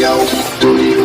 Studio Studio.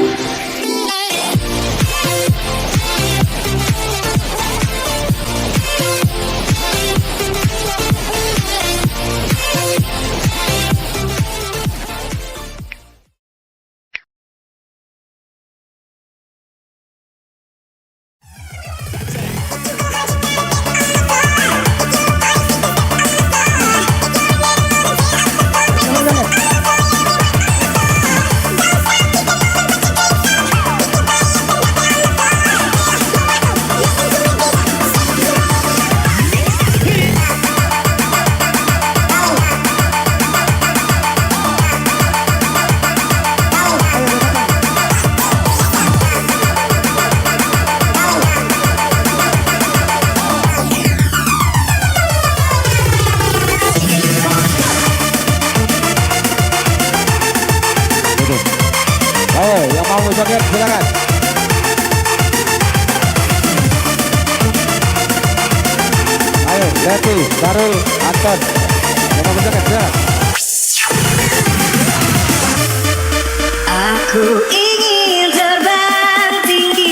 Yang mau joget silakan. Ayo, Leti, Darul, Anton. Yang mau joget silakan. Aku ingin terbang tinggi.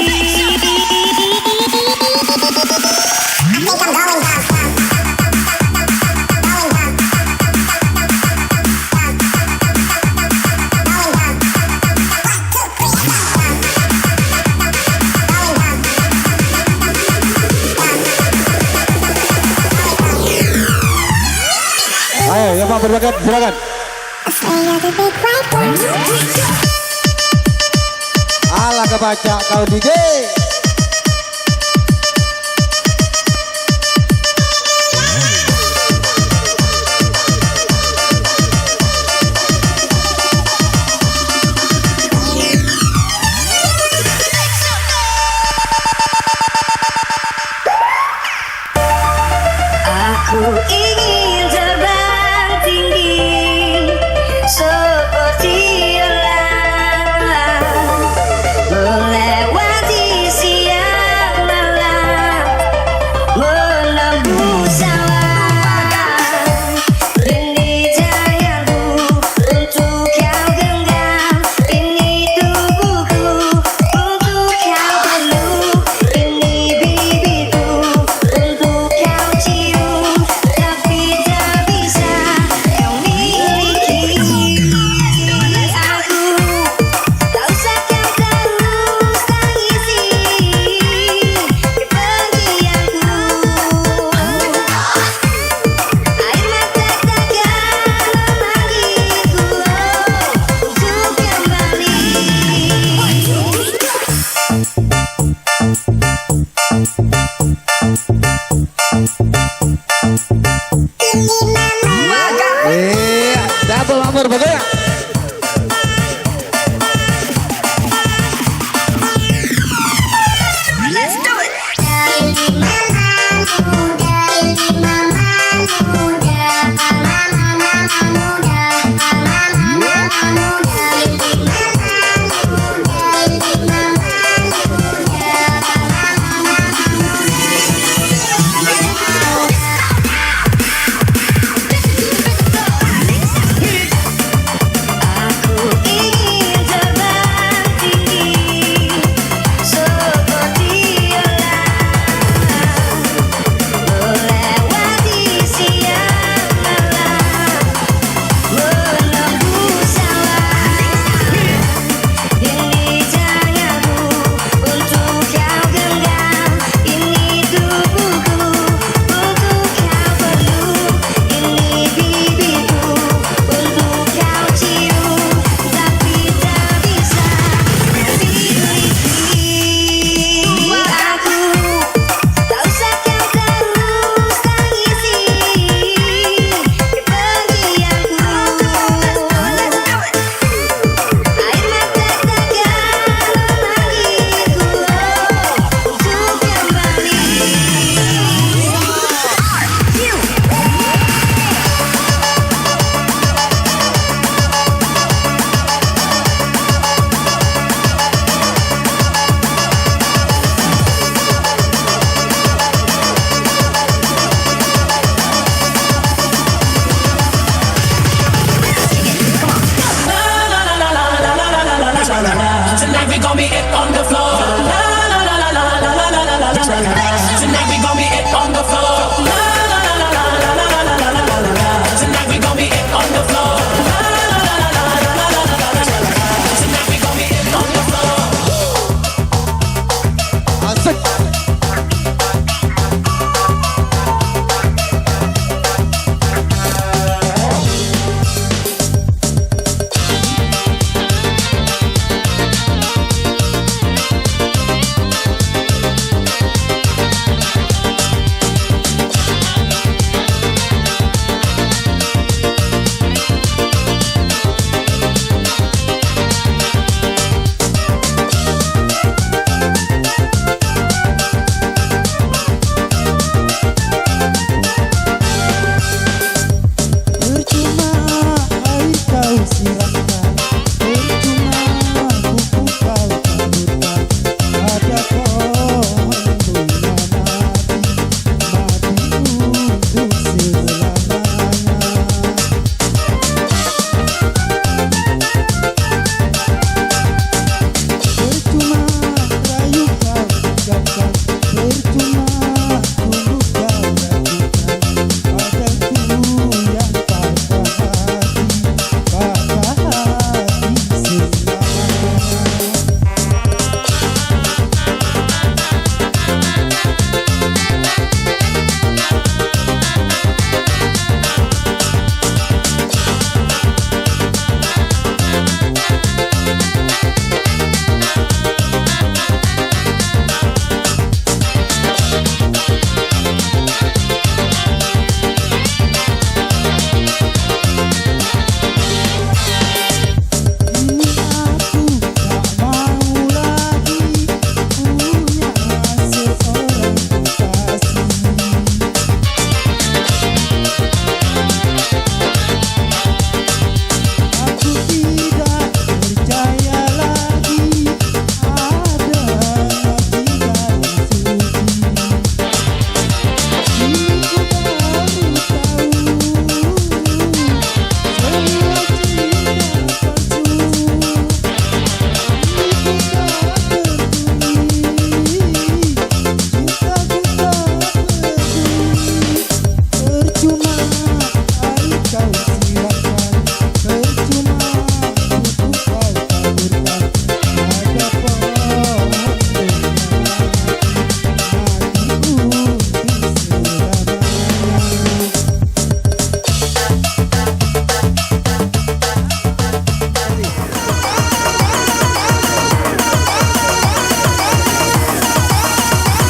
Ayo, yang mau berjoget silakan. Alah kebaca kau DJ. Aku ingin terbang tinggi seperti elang melewati siang. Tonight we gon' be it on the floor. La la la la la la la la la la la. Tonight we gon' be it on the floor. La la la la la la la la la la la. Tonight we gon' be it on the floor. La la la la la la la la la la. Tonight we gon' be it on the floor. Asik.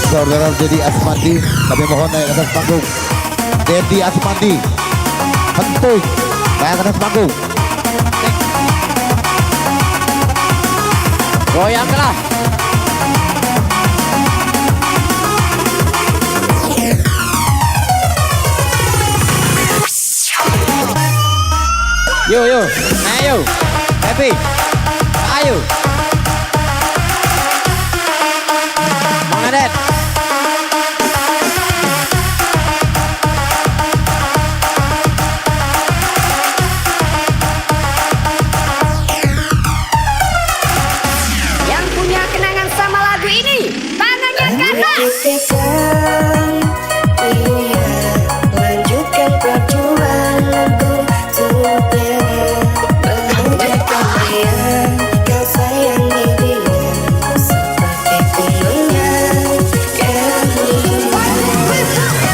Saudara Dedi Asmandi, kami mohon naik atas panggung. Dedi Asmandi, penting naik atas panggung. Goyanglah. Yo yo, ayo, happy, ayo, Mangadet. Yang punya kenangan sama lagu ini, tangannya ke atas. Lanjutkan perjuanganku untuk bahagiakan dia. Kau sayangi dia seperti gunungnya kami. Ikhlaskan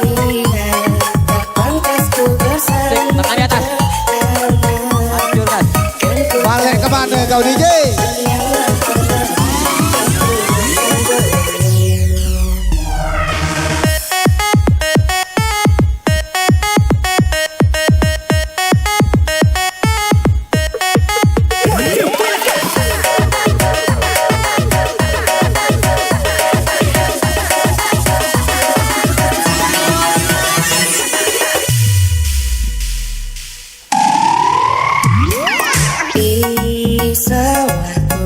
dia, tak pantas ku bersandar. Tangan di atas. Hancurkan. Balik kemana kau DJ? Bisa waktu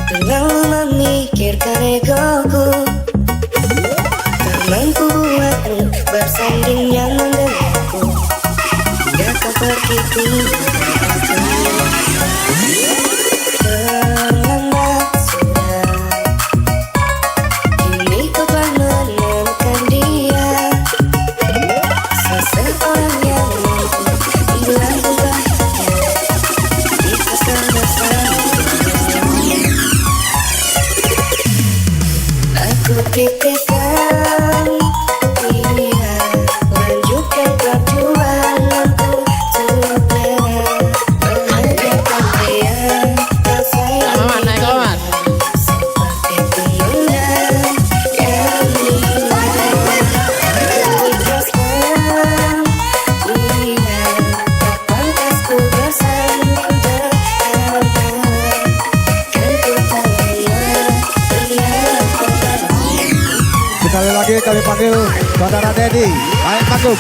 terlalu memikirkan egoku, tak mampu buatku bersanding yang mendengarku. Hingga kau pergi tinggalkan orang yang mampu bilang bahagia. Kita sama-sama. Aku titipkan pilihan, lanjutkan perjuanganku untuk bahagiakan dia. Tak sayang seperti penunan yang indah. Ikhlaskan pilihan, tak pantas ku bersanding berharap. Kan ku tak layak Sekali lagi kami panggil Saudara Dedi, naik panggung.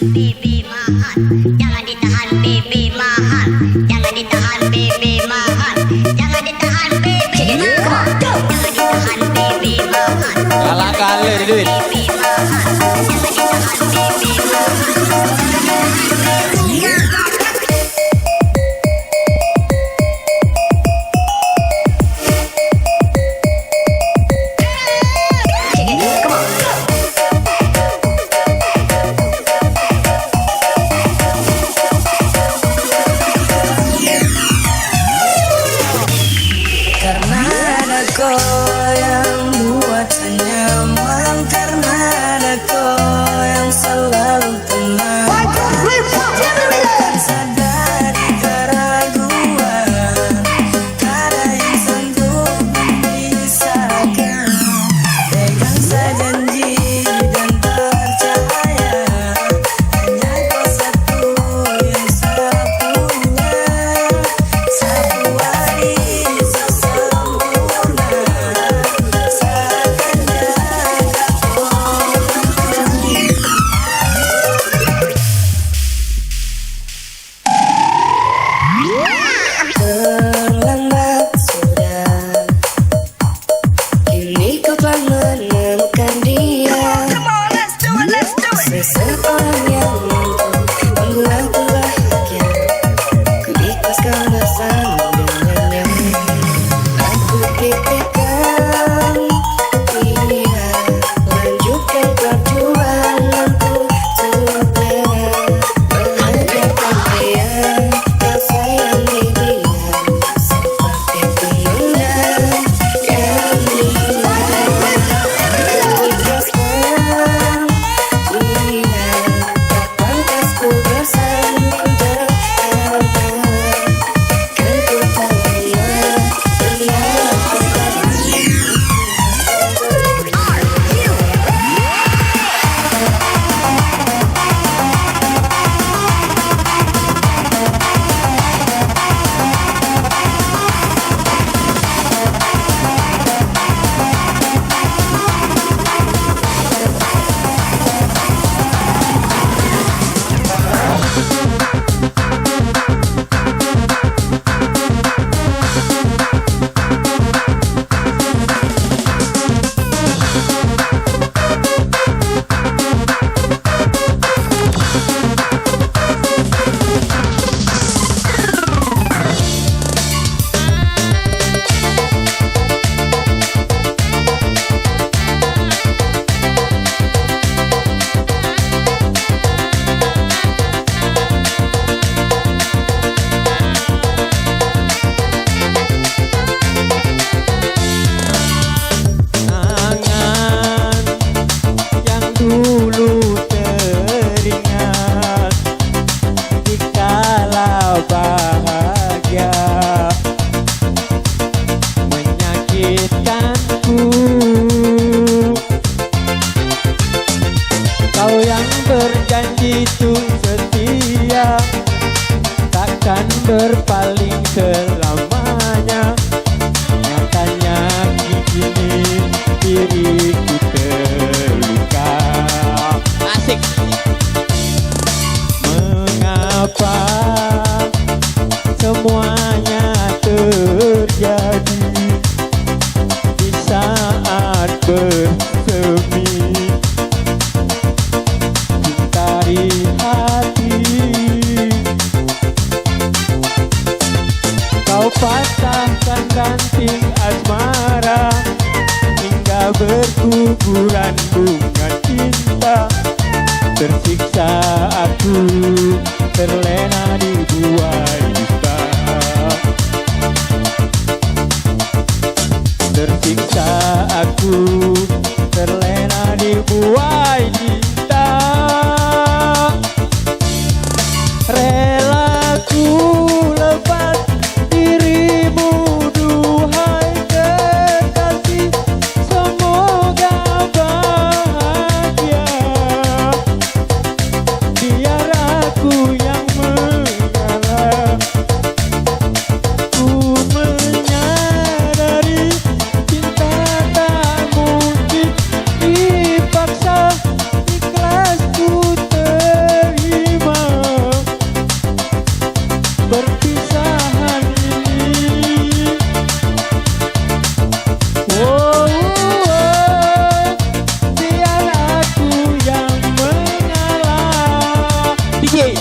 Baby mahal, jangan ditahan baby mahal, jangan ditahan baby mahal, jangan ditahan baby, jangan ditahan baby mahal, Kalah kali di duit. baby mahal, jangan ditahan baby karena ada kau yang buat nyaman, karena bersemi, cinta di hati. Kau patahkan ranting asmara hingga berguguran bunga cinta. Tersiksa aku, terlena di buai duka. Tersiksa aku, terlena di buai cinta. Rela ku lepas dirimu, duhai kekasih, semoga bahagia. Biar aku yang mengalah, ku menyadari cinta tak mungkin dipaksa, ikhlas ku terima perpisahan ini. Oh, biar aku yang mengalah. DJ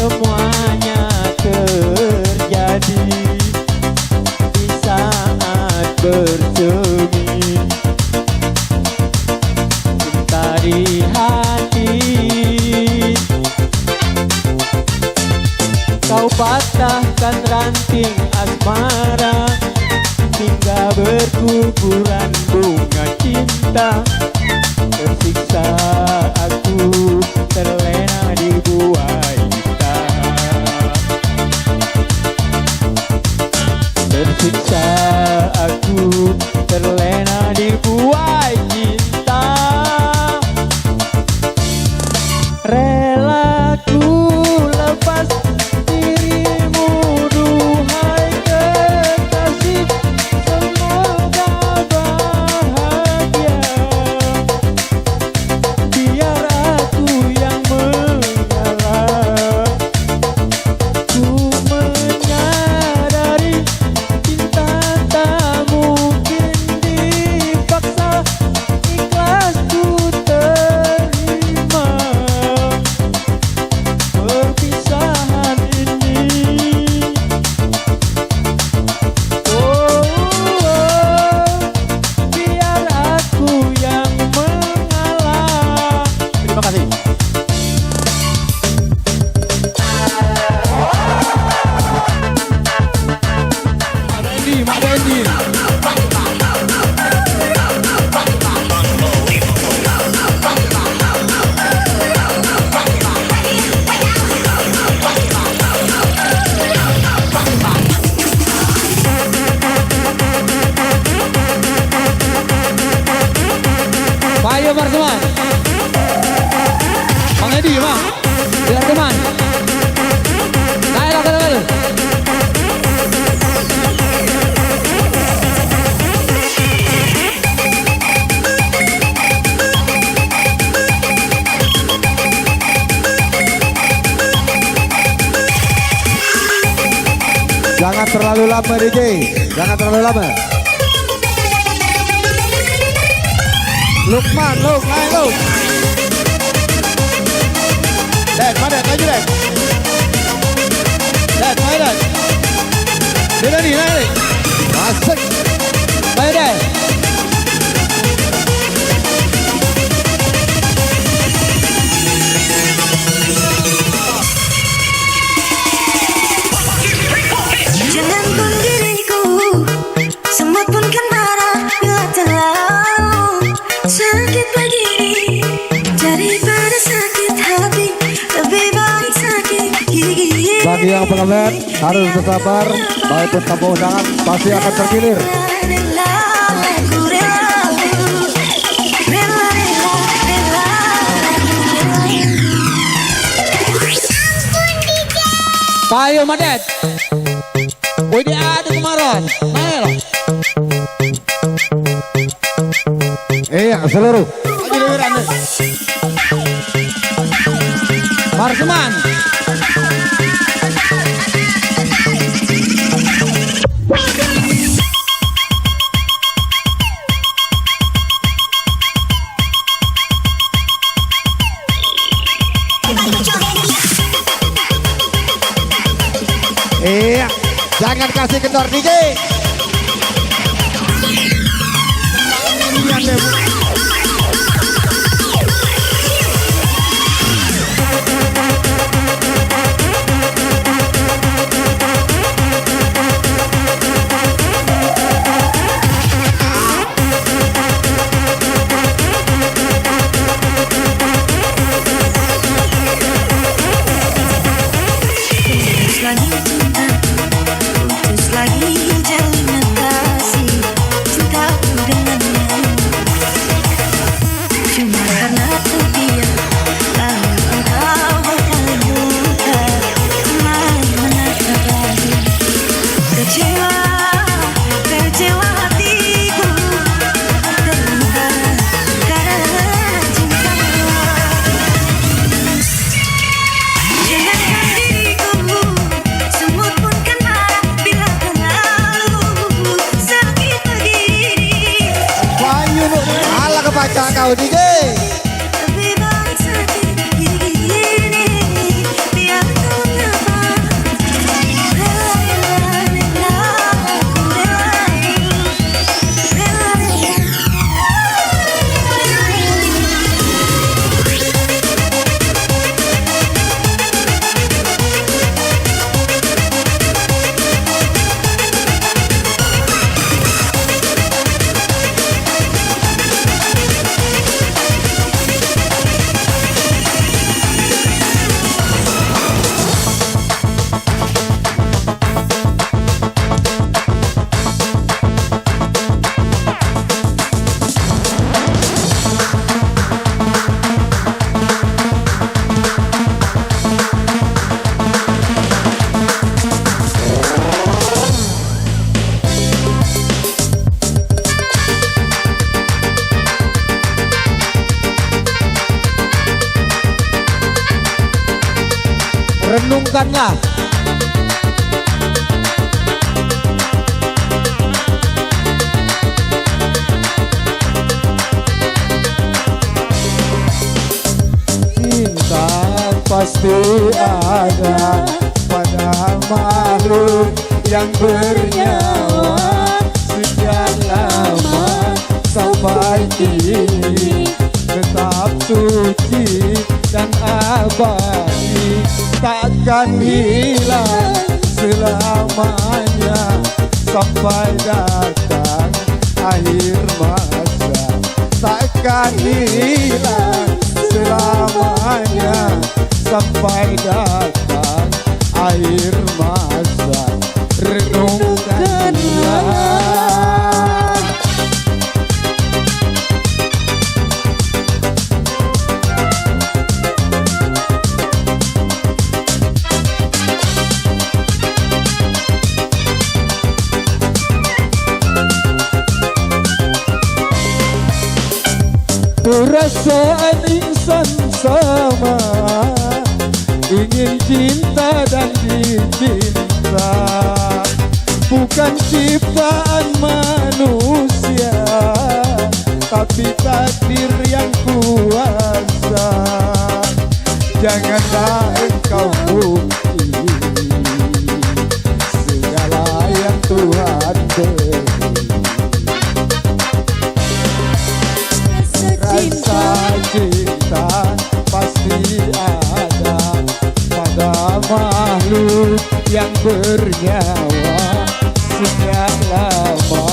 semuanya terjadi di saat bersemi, cinta di hati. Kau patahkan ranting asmara hingga berguguran bunga cinta. Tersiksa aku, terlena di buai duka. Tersiksa aku, terlena di buai cinta. Rela ku lepas dirimu, duhai kekasih, semoga bahagia. Biar aku yang mengalah, ku menyadari cinta tak mungkin Dedi mah. Biar teman. Naik lah. Jangan terlalu lama DJ, jangan terlalu lama. Lukman, naik Luk. Dad, mana maju Dad. Dad, main Dad. Dia ni, naik. Masuk. Baik deh. Jangan pun diriku, semut pun kan marah bila terlalu sakit begini. Daripada sakit hati, lebih baik sakit gigi. Bagi yang pengemen harus bersabar, walaupun tanpa undangan pasti akan tergilir. Payo Madet. Woi dia ada kemarin. Naik lah. Iya, seluruh. Marseman. Iya, jangan kasih kendor DJ. Lagi cinta, putus lagi jalinan kasih cintaku dengannya. Cuma karena terdiam, lalu engkau berkali buka kembali menatap lagi. Kecewa, kecewa hatiku terluka karena cintamu. Jangankan diriku, semut pun kan marah bila terlalu sakit begini. Wahyu lu, alah kebaca kau DJ. Lebih baik sakit gini, biar kau ngapa. Rela, aku Renungkanlah. Cinta pasti ada pada makhluk yang bernyawa. Sejak lama sampai kini tetap suci dan abadi, takkan hilang selamanya sampai datang akhir masa. Takkan hilang selamanya sampai datang akhir masa. Renungkanlah. Perasaan insan sama, ingin cinta dan dicinta, bukan ciptaan manusia, tapi takdir yang kuasa. Janganlah engkau pungkiri segala yang Tuhan beri. Rasa cinta pasti ada pada makhluk yang bernyawa. Sejak lama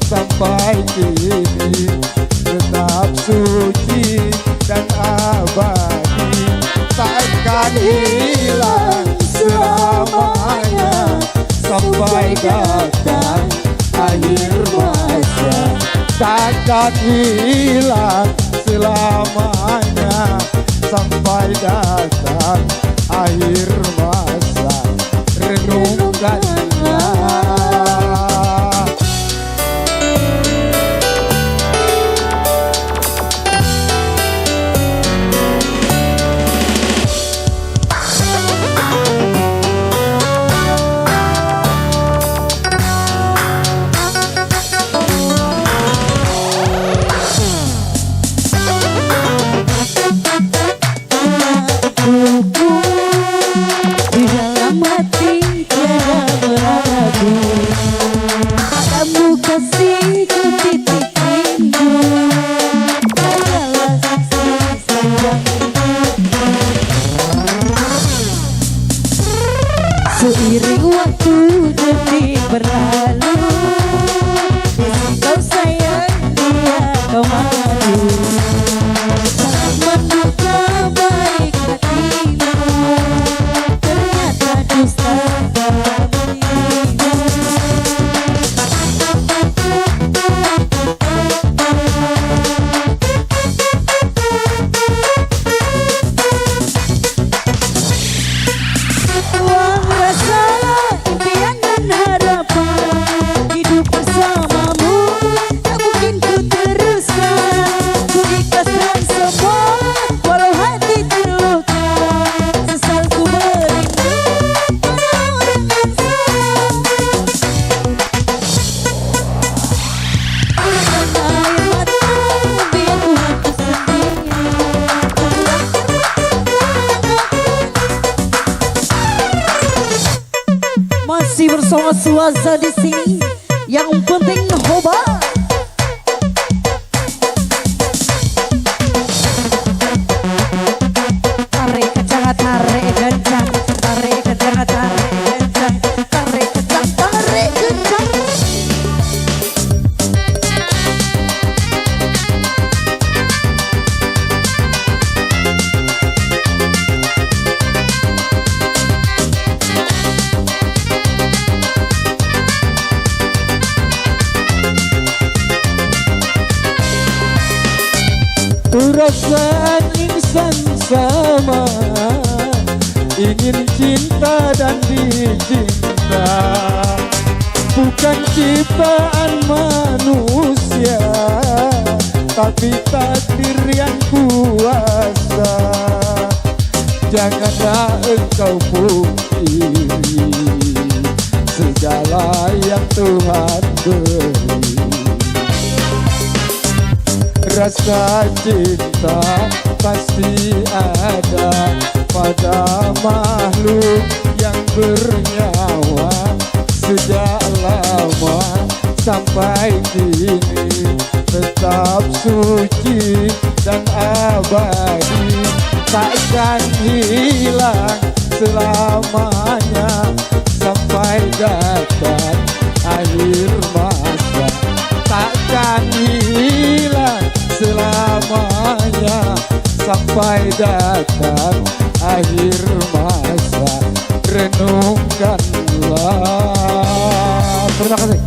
sampai kini tetap suci dan abadi, takkan hilang selamanya sampai datang akhir masa. Takkan hilang selamanya sampai datang akhir masa. Renungkanlah. Di dalam hati tiada berlagu, padamu kasihku titik rindu, adalah saksi sayang. Seiring waktu demi berlalu, kau sayang dia kau malu. Sangat menduga baik hatimu, ternyata dusta dalam dirimu. Uang rasa impian dan harapan, hidup bersamamu tak mungkin ku teruskan. Ku ikhlaskan semua walau hati terluka, sesal ku merindu pada orang yang salah. Air mata biar ku hapus sendiri. Masih bersama Suaza di sini, yang penting hoba. Tarik kencang, tarik kencang, tarik kencang, tarik kencang, tarik kencang, tarik kencang. Perasaan insan sama, ingin cinta dan dicinta, bukan ciptaan manusia, tapi takdir yang kuasa. Janganlah engkau pungkiri segala yang Tuhan beri. Rasa cinta pasti ada pada makhluk yang bernyawa. Sejak lama sampai kini tetap suci dan abadi, takkan hilang selamanya sampai datang akhir masa. Takkan hilang selamanya sampai datang akhir masa. Renungkanlah. Terima kasih.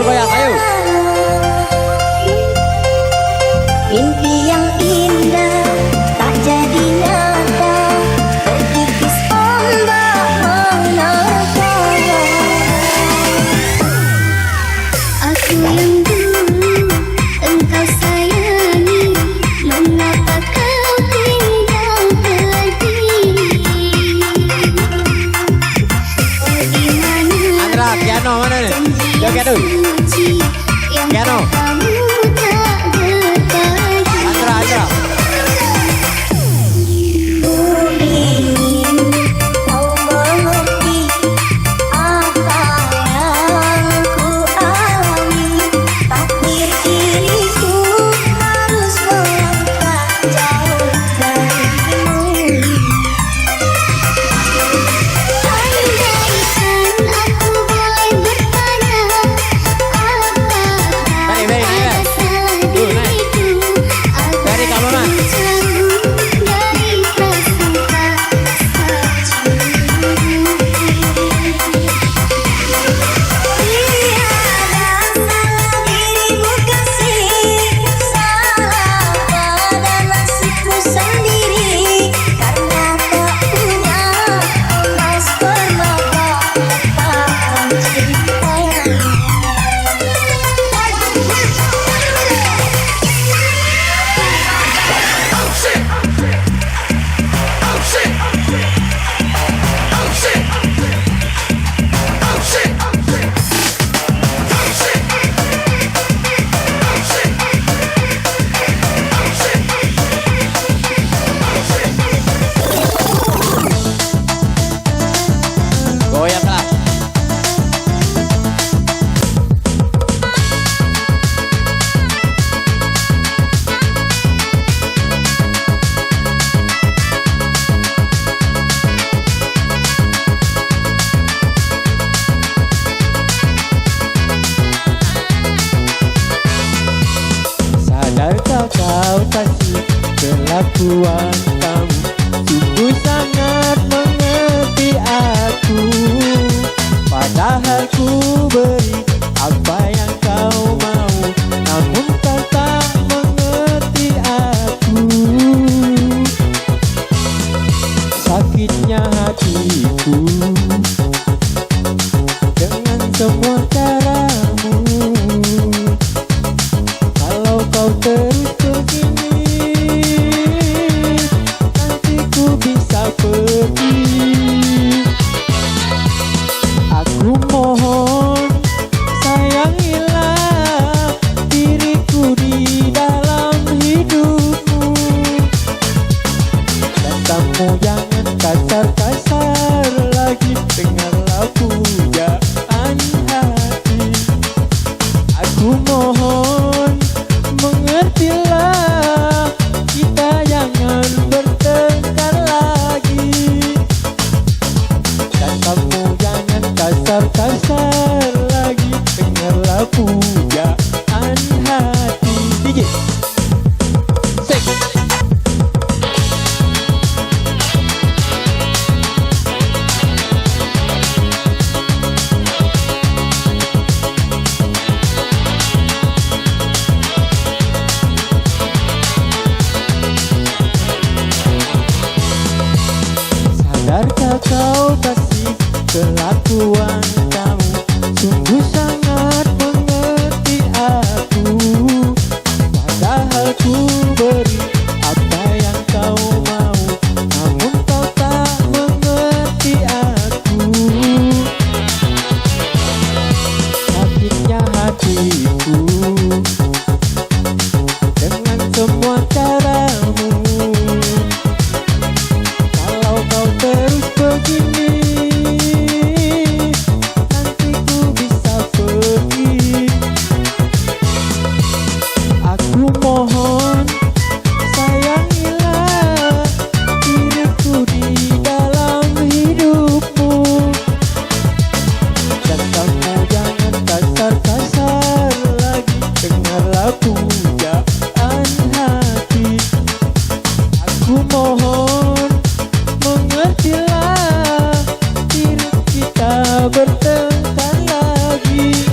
bergoyang, ayo. Mimpi yang indah tak jadi nyata, terkikis ombak menerpa. Aku yang dulu engkau sayangi, mengapa kau tinggal pergi? Oh di mana Andra, piano mana nih? Yo piano. yang Piano. kamu tak berbagi? Andra. Ku ingin kau mengerti apa yang ku alami. Takdir diriku harus melangkah jauh darimu. Andaikan aku boleh bertanya, apakah Very, very, very. ada salah diriku? Very, kamu mah. Dari prasangka tiada salah dirimu kasih, salah pada nasibmu sendiri. Karena tak punya emas permata letakkan cinta. Goyang lah. Sadarkah kau kasih kelakuan kamu sungguh sangat mengerti aku. Padahal ku beri apa yang kau mau, namun kau tak mengerti aku. Sakitnya hatiku dengan semua caramu. Kalau kau terus begini, nanti ku bisa pergi. Aku mohon sayangilah diriku di dalam hidupmu. Dan kamu jangan kasar-kasar lagi, dengarlah pujaan hati. Aku mohon mengertilah, kita jangan bertengkar lagi. Dan kamu jangan kasar-kasar lagi, dengarlah pujaan hati. DJ Sing. Sadarkah kau kasih kelakuan kamu sungguh sangat mengerti aku. Padahal ku beri apa yang kau mau, namun kau tak mengerti aku. Sakitnya hatiku dengan semua caramu. Kalau kau terus begini, nanti ku bisa pergi. Aku mohon sayangilah diriku di dalam hidupmu. Dan kamu jangan kasar-kasar lagi, dengarlah pujaan hati. Aku mohon mengertilah, diri kita bertengkar lagi.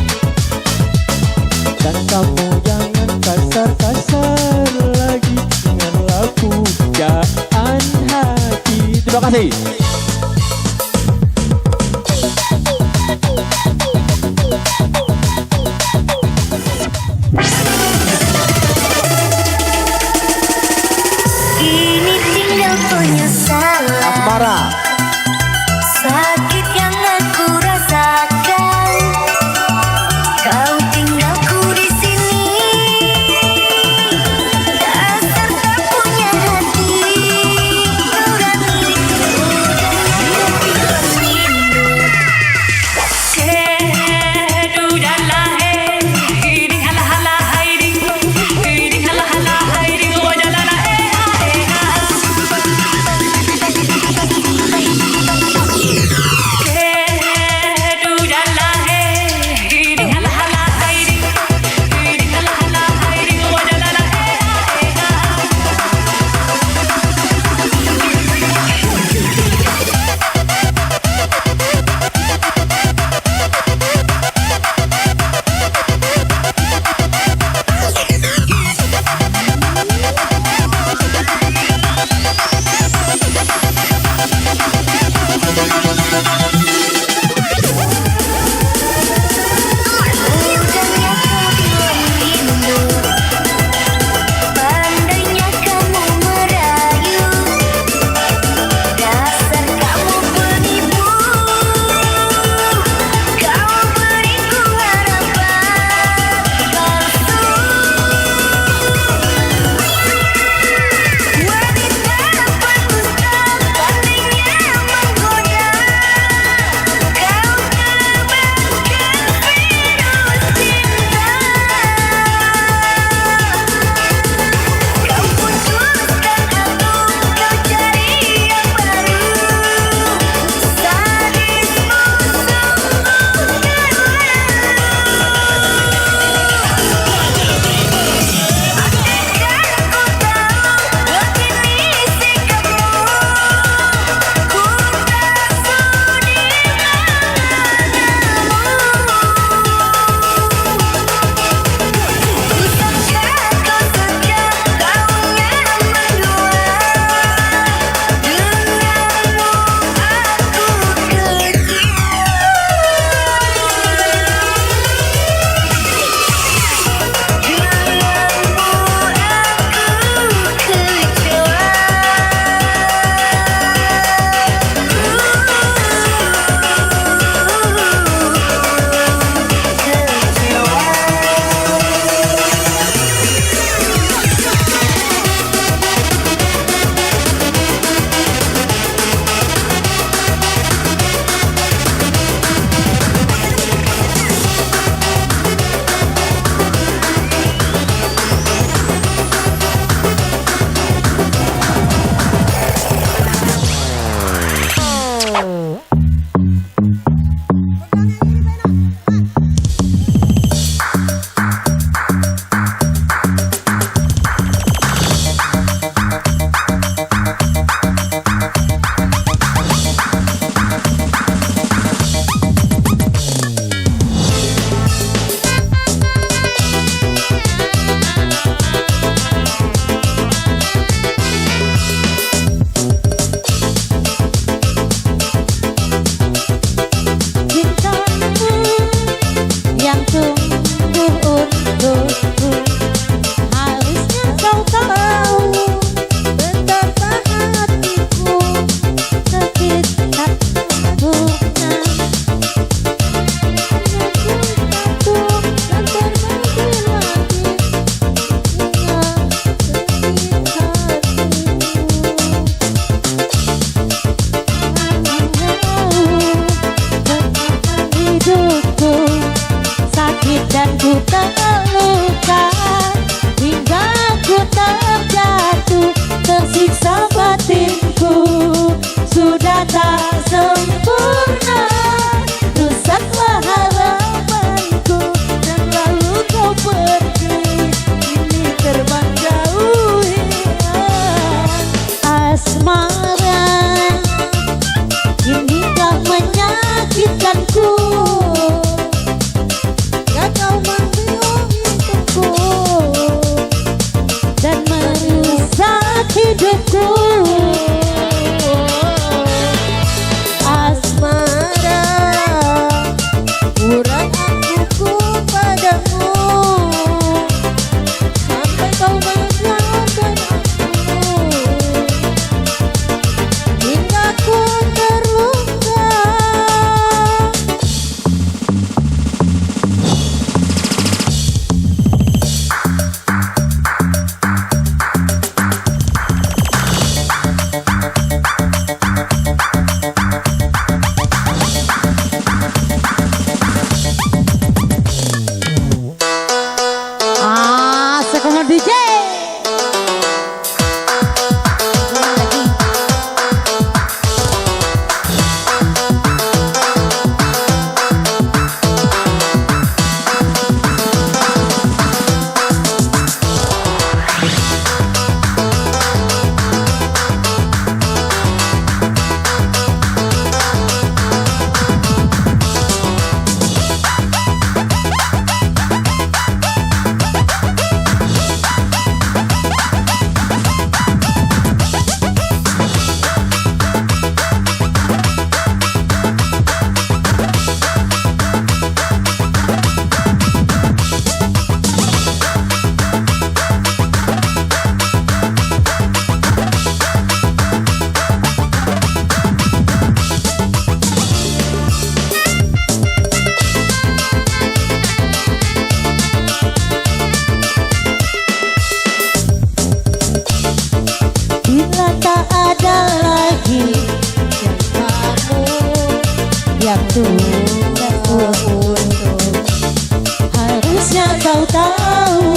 Harusnya kau tahu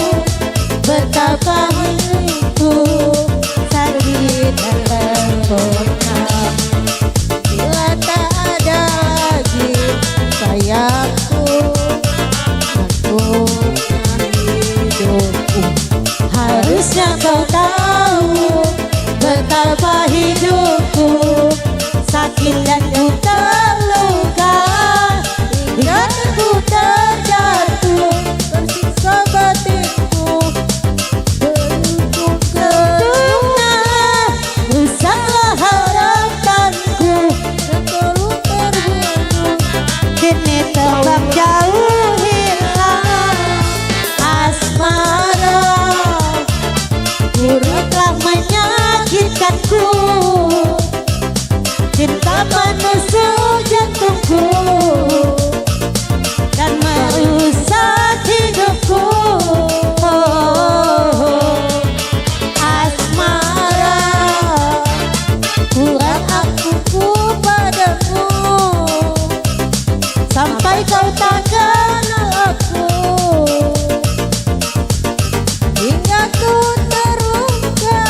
betapa hidupku sakit dan terluka bila tak ada lagi sayangku lakukan hidupku. Harusnya kau tahu betapa hidupku sakit dan ku terluka hingga ku terjatuh tersiksa batinku berujung kedua rusaklah harapanku terluka terbunuh kini terbang jauh hilang asmara buruk telah menyakitkanku cinta menusuk jantungku dan merusak hidupku. Asmara kurang akuku padamu sampai kau tak kenal aku hingga ku terluka.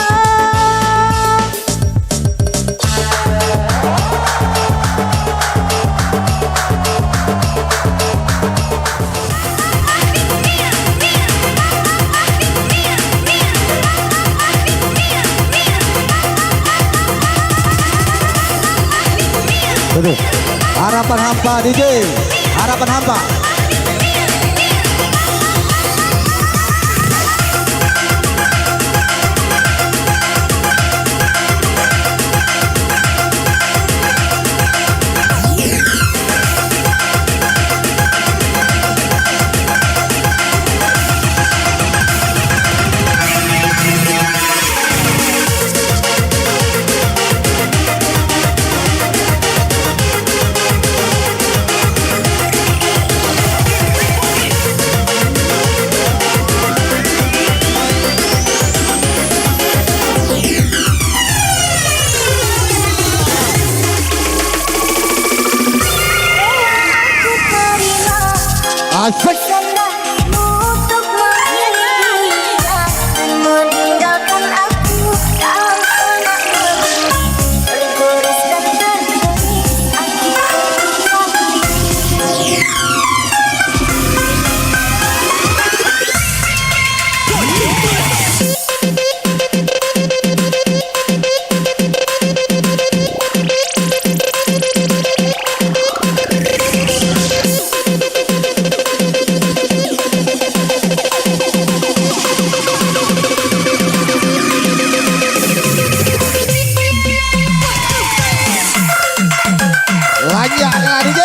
Betul. Harapan hampa DJ. Harapan hampa. Asik. Kehendakmu untuk mengiringi dan meninggalkan aku dalam sonak berdiri bergoris dan berbunyi Lanjutlah DJ.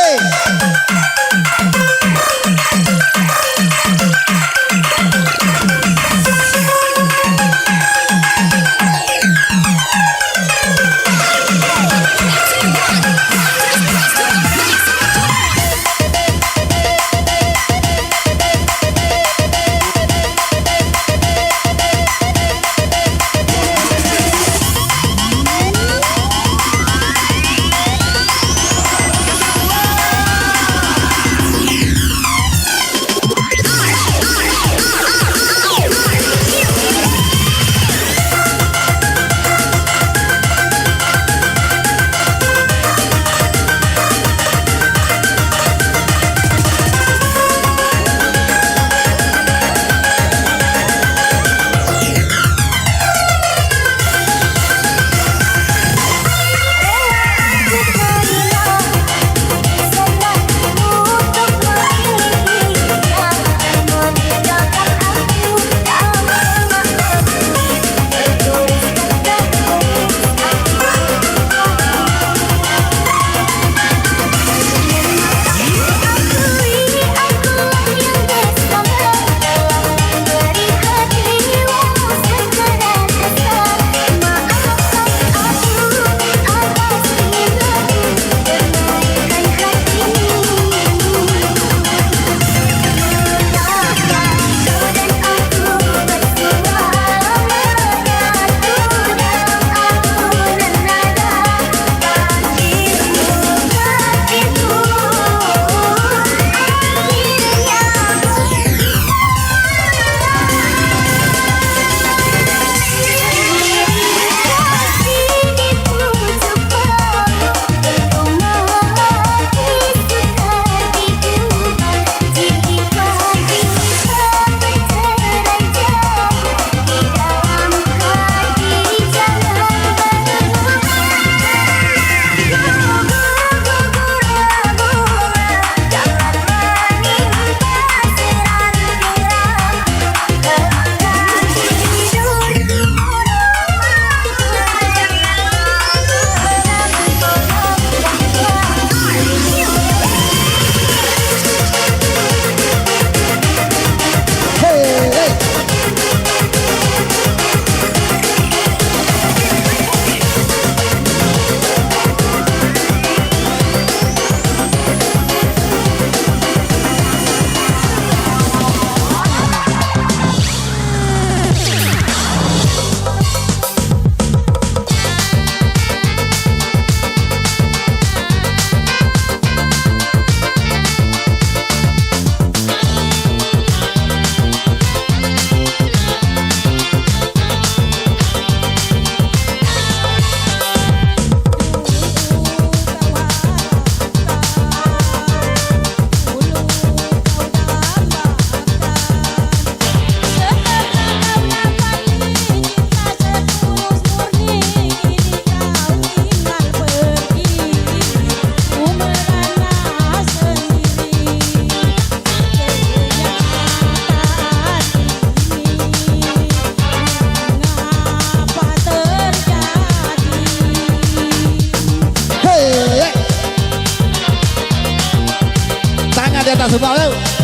di atas semua yuk.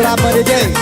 Siapa DJ?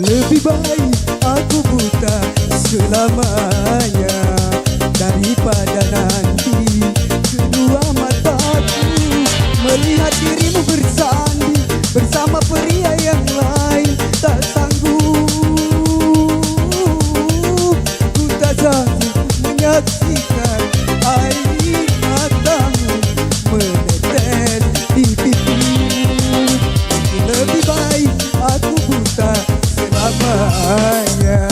Lebih baik aku buta selamanya daripada nanti kedua mataku melihat dirimu bersanding bersama pria yang lain. Tak sanggup ku tak sanggup menyaksikan air matamu menetes di pipimu. Lebih baik aku buta selamanya.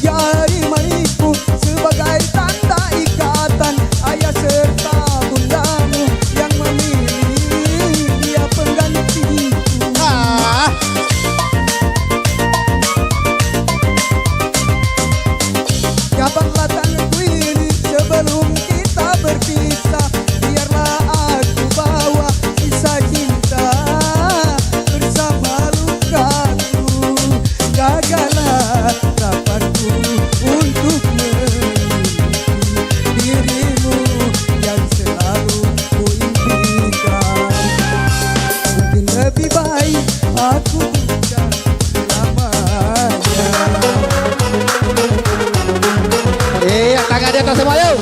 Jari manisku sebagai tanda ikatan ayah serta bundamu yang memilih dia penggantiku. Cabanglah tanganku ini sebelum kita berpisah. Biarlah aku bawa kisah cinta bersama lukaku. Jagalah harapanku untuk memiliki dirimu yang selalu ku impikan. Mungkin lebih baik aku buta selamanya. Tangan di atas semua yuk.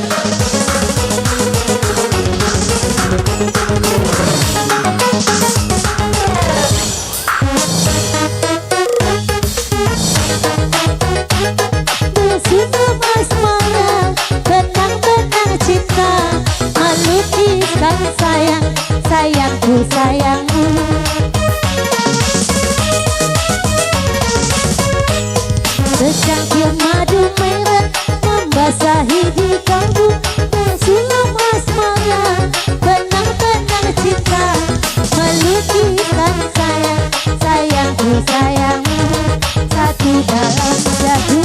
Bersinar asmara, benang-benang cinta, melukiskan sayang, sayangku sayangmu. Secangkir madu merah membasahi di kalbu. Bersinar asmara, benang-benang cinta, melukiskan sayang, sayangku sayangmu. Satu dalam jadu.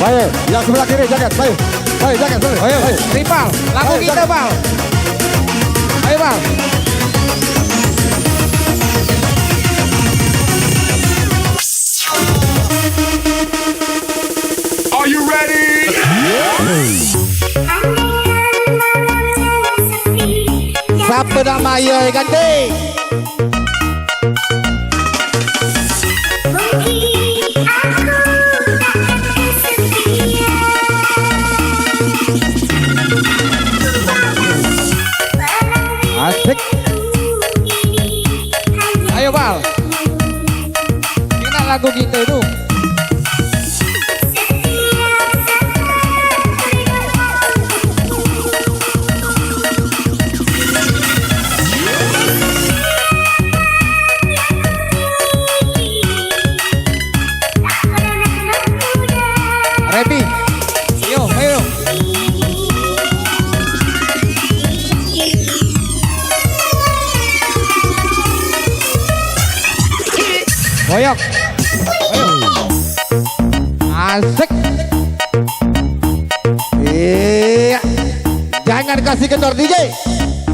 Ayo, yang sebelah kiri jaket, ayo. Ayo jaket, Ayo, Ripal, lagu Ayo, kita, jangan. Bal. Ayo, Bal. Are you ready? Siapa nama ya ganti? Asik. Ayo, Bal. Kita lagu kita itu. Ready? Ayo, ayo. Goyok. Ayo. Asik. Iya. Jangan kasih kendor DJ.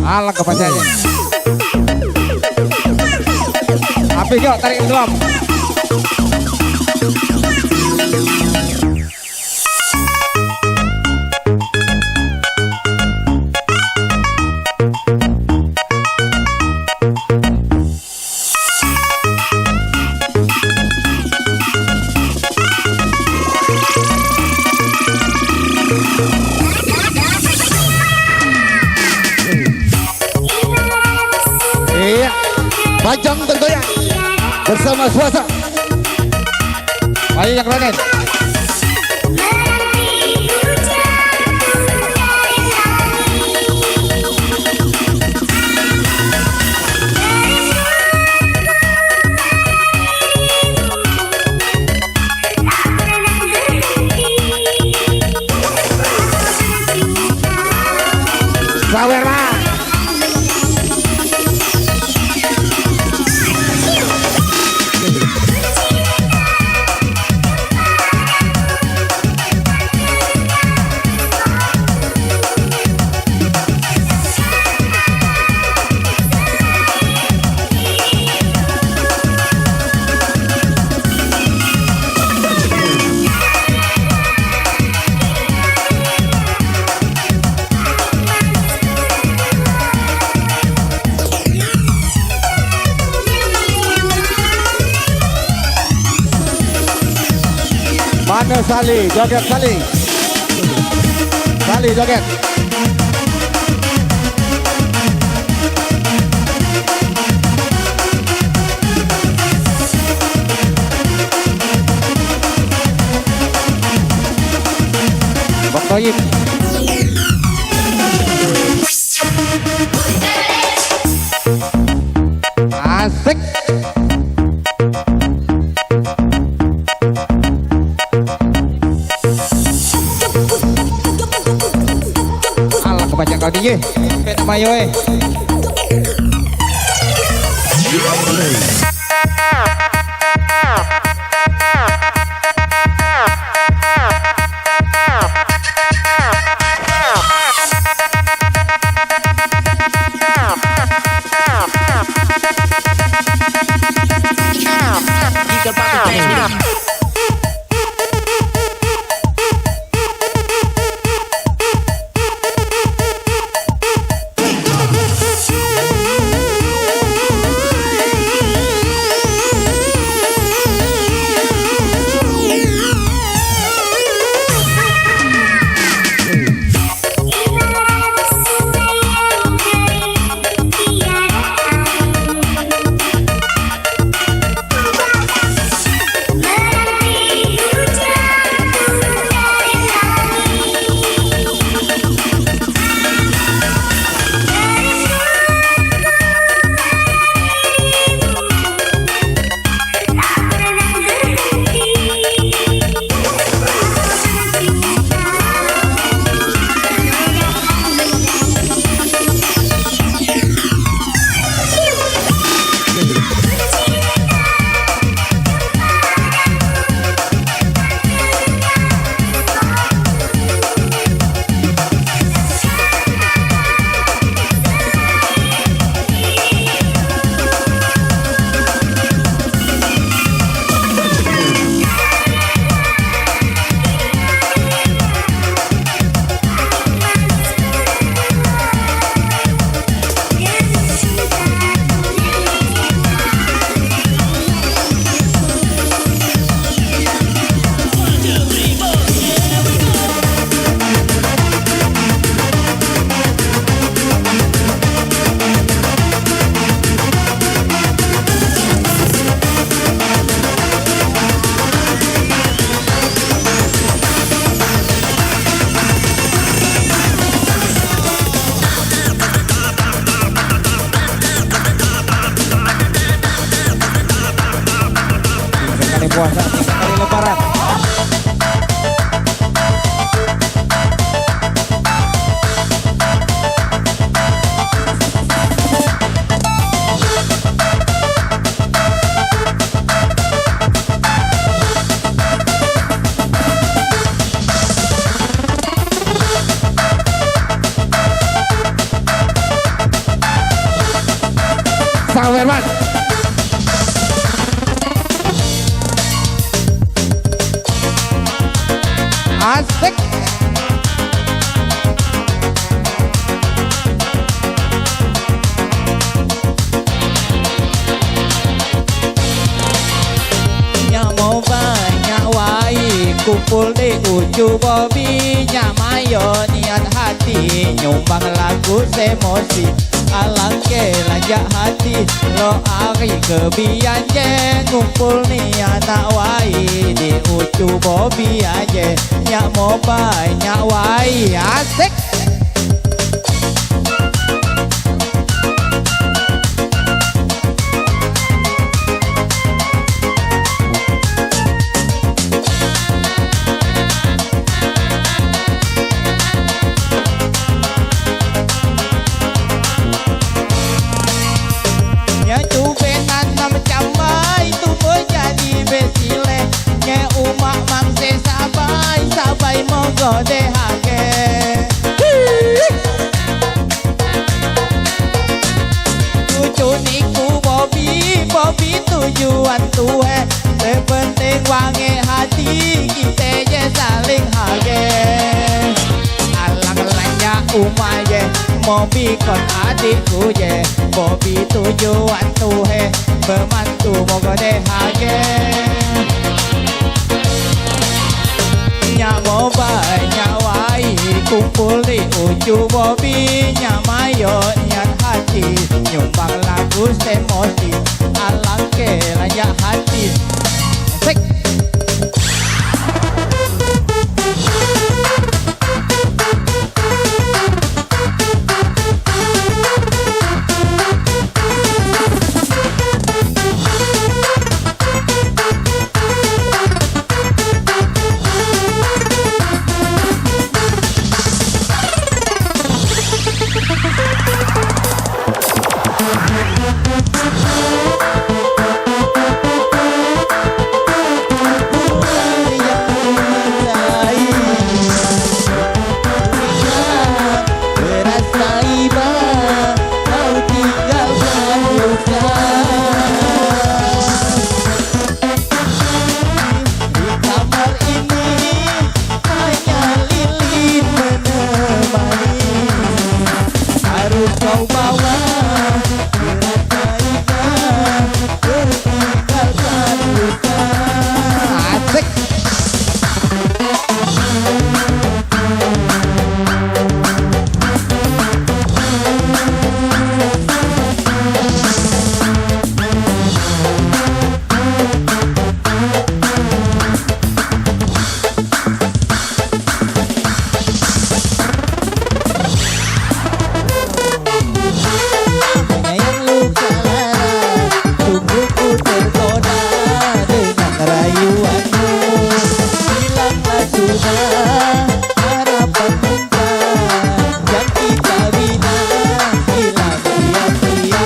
Alah kepasannya. Api yuk, tarik drum. Iya. Pajang tergoyang bersama suasa. Ayo yang lain. Sawer lah. Mana Sali, joget Sali. Sali joget. Bang Toyib. Asik. Alah kebaca kau DJ. Pet mayo puasa 3 kali lebaran. Sang Firman. Asik. Nya mau banyak wai kumpul di ujung bobi, nya mayo niat hati nyumbang lagu semosi. Alangke lanjak hati lo ari kebian je, ngumpul ni anak wai di ujung bobi aja. Nya mau banyak wai asik. Nya cuben nanam cambai tumbuh jadi besile, nya umak mangse sabai sabai mogo dehake. Cucu niku Bobby Bobby tujuan tuhe, sepenting wangi hati kita je saling hargai. Alang-alangnya umah je Bobby kon adikku je, Bobby tujuan tuhe bermantu moga dehage. Nya mau banyak wai kumpul di ujung Bobby, nya mayo niat hati nyumbang lagu semosi. Alangke lanjak hati asik. Kau bawa bertinggalkan luka. Asik. Yang luka lara, tubuhku tergoda dengan rayuanmu. Hilanglah sudah harapan cinta yang kita bina, hilang sia-sia.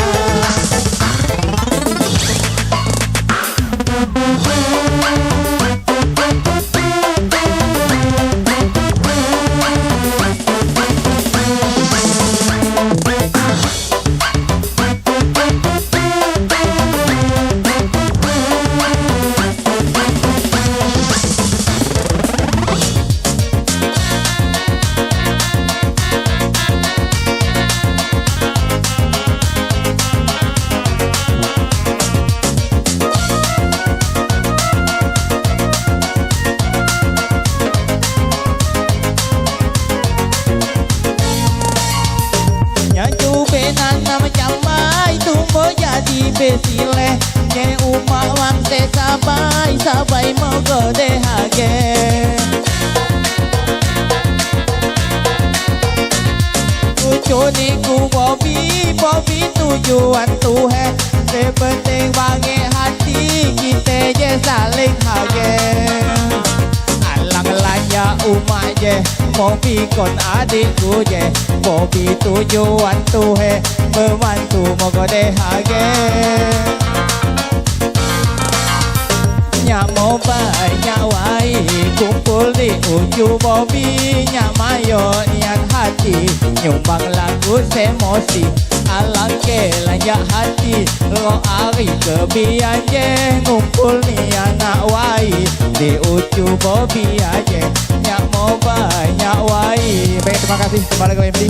Besile ke umak wangte sabai sabai mogo dehage. Cucu niku Bobby Bobby tujuan Tuhan sepenting bange hati kita je saling hargai alang laya umat je Bobby kon adikku je Bobby tujuan Tuhan membantu moga deh hargai Nyak mau banyak wai kumpul di ujung Bobby Nyak mayo niat hati nyumbang lagu semosi alang ke lanjak hati lo ari kebian je ngumpul ni anak wai di ujung Bobby aja Nyak mau banyak wai. Baik, terima kasih kembali ke MC.